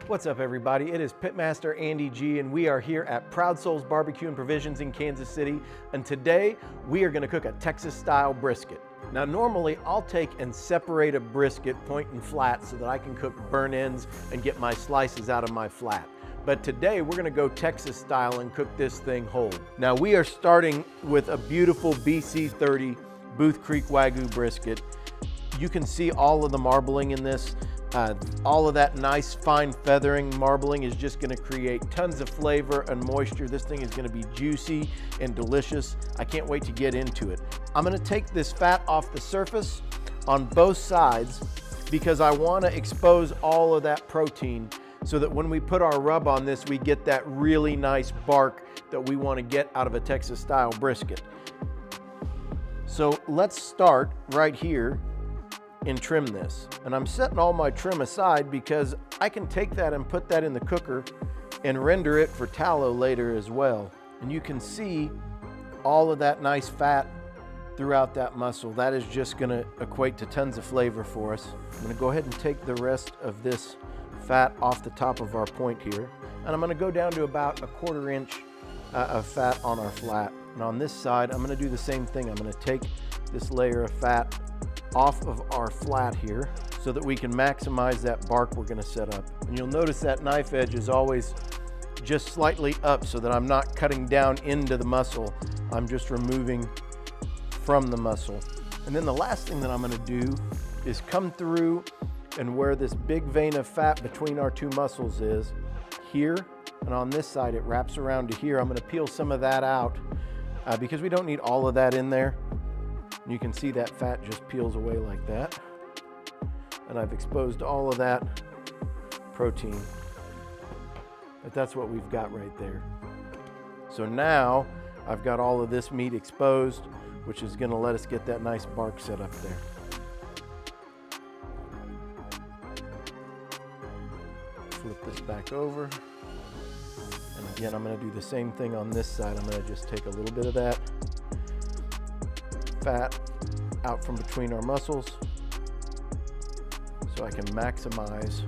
What's up, everybody? It is Pitmaster Andy G, and we are here at Proud Souls BBQ Provisions in Kansas City. And today we are going to cook a Texas style brisket. Now, normally I'll take and separate a brisket point and flat so that I can cook burn ends and get my slices out of my flat. But today we're going to go Texas style and cook this thing whole. Now, we are starting with a beautiful BC30 Booth Creek Wagyu brisket. You can see all of the marbling in this. All of that nice fine feathering marbling is just going to create tons of flavor and moisture. This thing is going to be juicy and delicious. I can't wait to get into it. I'm going to take this fat off the surface on both sides because I want to expose all of that protein so that when we put our rub on this, we get that really nice bark that we want to get out of a Texas style brisket. So let's start right here and trim this. And I'm setting all my trim aside because I can take that and put that in the cooker and render it for tallow later as well. And you can see all of that nice fat throughout that muscle. That is just going to equate to tons of flavor for us. I'm going to go ahead and take the rest of this fat off the top of our point here. And I'm going to go down to about 1/4 inch of fat on our flat. And on this side, I'm going to do the same thing. I'm going to take this layer of fat off of our flat here so that we can maximize that bark we're going to set up. And you'll notice that knife edge is always just slightly up so that I'm not cutting down into the muscle. I'm just removing from the muscle. And then the last thing that I'm going to do is come through and where this big vein of fat between our two muscles is here, and on this side it wraps around to here. I'm going to peel some of that out because we don't need all of that in there. You can see that fat just peels away like that. And I've exposed all of that protein. But that's what we've got right there. So now I've got all of this meat exposed, which is going to let us get that nice bark set up there. Flip this back over. And again, I'm going to do the same thing on this side. I'm going to just take a little bit of that fat out from between our muscles so I can maximize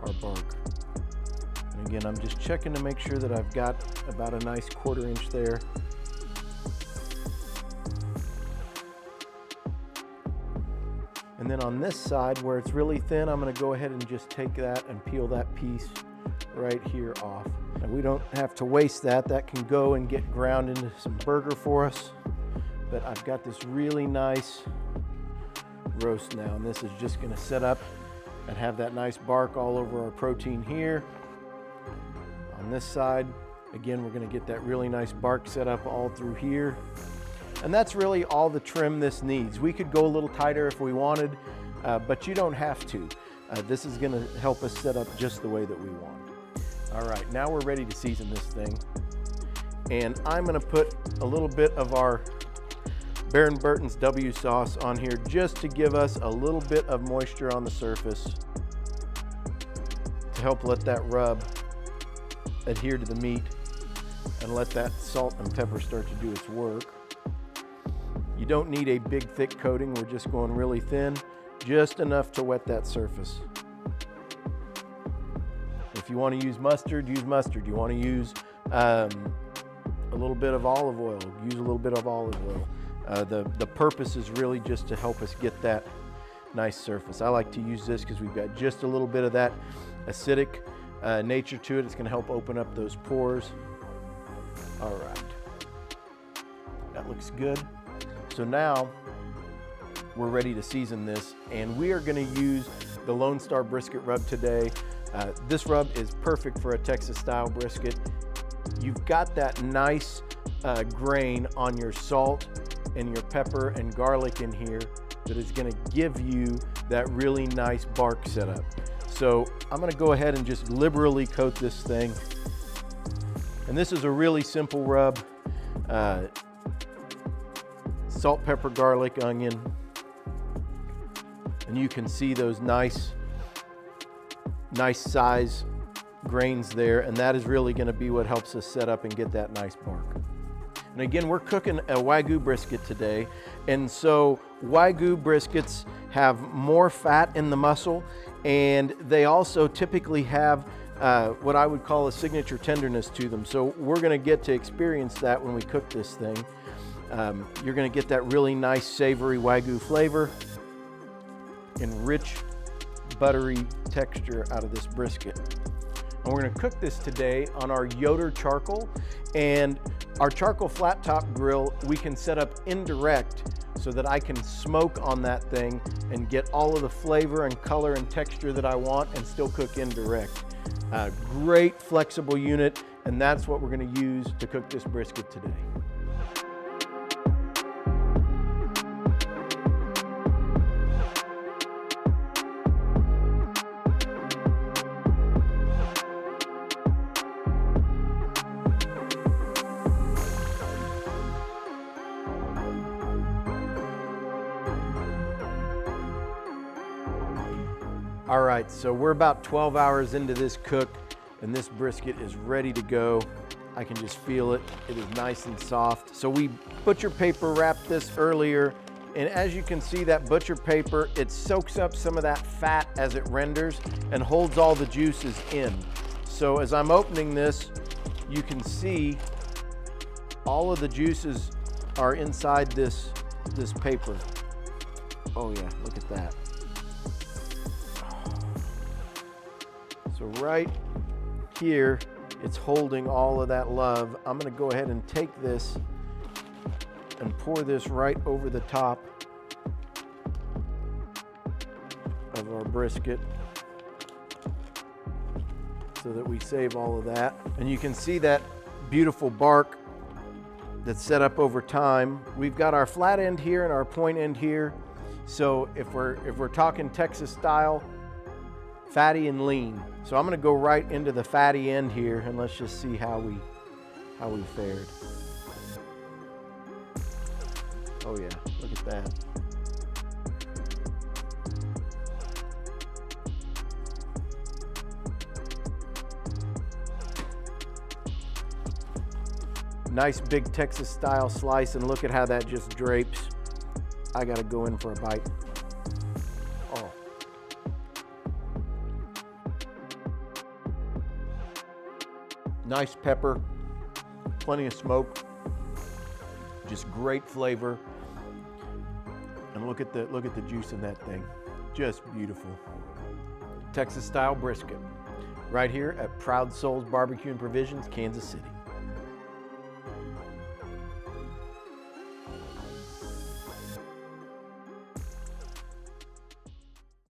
our bark. And again, I'm just checking to make sure that I've got about a nice 1/4 inch there. And then on this side where it's really thin, I'm going to go ahead and just take that and peel that piece right here off. Now, we don't have to waste that. That can go and get ground into some burger for us. But I've got this really nice roast now, and this is just going to set up and have that nice bark all over our protein here. On this side, again, we're going to get that really nice bark set up all through here. And that's really all the trim this needs. We could go a little tighter if we wanted, but you don't have to. This is going to help us set up just the way that we want. All right, now we're ready to season this thing. And I'm going to put a little bit of our Baron Burton's W sauce on here just to give us a little bit of moisture on the surface to help let that rub adhere to the meat and let that salt and pepper start to do its work. You don't need a big thick coating. We're just going really thin, just enough to wet that surface. If you want to use mustard, use mustard. You want to use a little bit of olive oil, use a little bit of olive oil. The purpose is really just to help us get that nice surface. I like to use this because we've got just a little bit of that acidic nature to it. It's going to help open up those pores. All right, that looks good. So now we're ready to season this, and we are going to use the Lone Star brisket rub today. This rub is perfect for a Texas style brisket. You've got that nice grain on your salt and your pepper and garlic in here that is going to give you that really nice bark setup. So I'm going to go ahead and just liberally coat this thing. And this is a really simple rub. Salt, pepper, garlic, onion. And you can see those nice size grains there, and that is really going to be what helps us set up and get that nice bark. And again, we're cooking a Wagyu brisket today, and so Wagyu briskets have more fat in the muscle, and they also typically have what I would call a signature tenderness to them. So we're gonna get to experience that when we cook this thing. You're gonna get that really nice savory Wagyu flavor and rich buttery texture out of this brisket. And we're gonna cook this today on our Yoder charcoal, and our charcoal flat top grill we can set up indirect so that I can smoke on that thing and get all of the flavor and color and texture that I want and still cook indirect. Great flexible unit, and that's what we're gonna use to cook this brisket today. All right, so we're about 12 hours into this cook, and this brisket is ready to go. I can just feel it. It is nice and soft. So we butcher paper wrapped this earlier, and as you can see, that butcher paper, it soaks up some of that fat as it renders and holds all the juices in. So as I'm opening this, you can see all of the juices are inside this paper. Oh yeah, look at that. So right here, it's holding all of that love. I'm gonna go ahead and take this and pour this right over the top of our brisket so that we save all of that. And you can see that beautiful bark that's set up over time. We've got our flat end here and our point end here. So if we're talking Texas style, fatty and lean. So I'm gonna go right into the fatty end here, and let's just see how we fared. Oh yeah, look at that. Nice big Texas style slice, and look at how that just drapes. I gotta go in for a bite. Oh. Nice pepper, plenty of smoke, just great flavor. And look at the juice in that thing. Just beautiful. Texas style brisket, right here at Proud Souls BBQ Provisions, Kansas City.